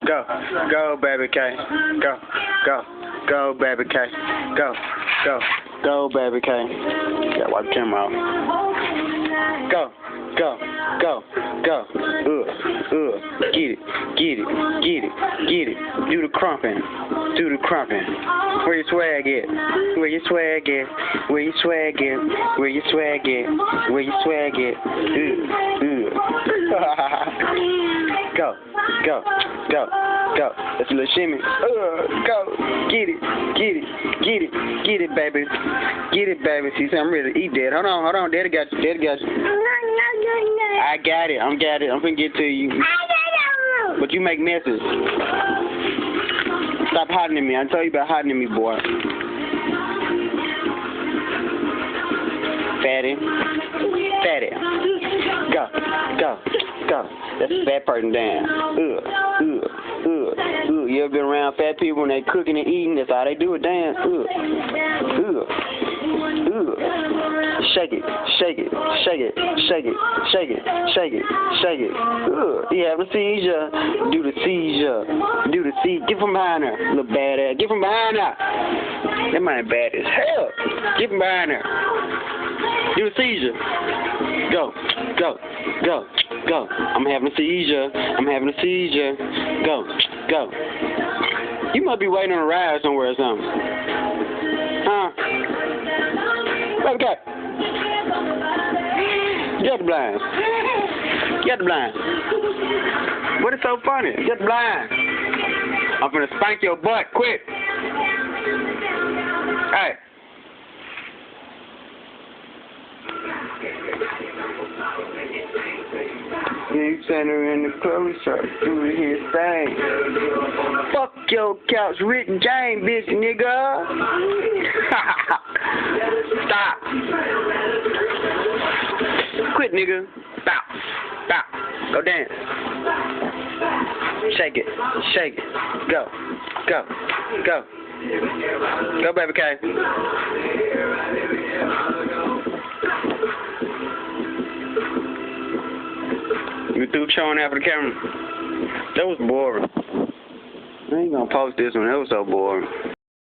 Go. Go, baby K. Go. Go. Go, baby K. Go. Go. Go, baby K. Gotta wipe the camera off. Go. Go. Go. Go. Get it. Get it. Get it. Get it. Do the crumping. Do the crumping. Where your swag at? Where your swag at? Where your swag at? Where your swag at? Where your swag at? Go. Go. Go. Go. That's a little shimmy. Go. Get it. Get it. Get it. Get it, baby. Get it, baby. See, I'm ready to eat that. Hold on. Hold on. Daddy got you. Daddy got you. I got it. I'm finna get to you. But you make messes. Stop hiding in me. I told you about hiding in me, boy. Fatty. Fatty. Go. Go. Go. That's a fat person down. You ever been around fat people when they cooking and eating? That's how they do it, dance. Shake it, shake it, shake it, shake it, shake it, shake it, shake it. You have a seizure. Do the seizure. Do the seizure. Get from behind her, little badass. Get from behind her. That man bad as hell. Get from behind her. Do the seizure. Go, go, go, go. I'm having a seizure. I'm having a seizure. Go, go. You must be waiting on a ride somewhere or something. Huh? Baby cat. Get the blind. Get the blind. What is so funny? Get the blind. I'm finna spank your butt. Quick. Hey. You send her in the club, start doing his thing. Fuck your couch, Rick James, bitch, nigga. Stop. Quit, nigga. Stop. Stop. Go dance. Shake it. Shake it. Go. Go. Go. Go, baby K. You through showing after the camera? That was boring. I ain't gonna post this one. That was so boring.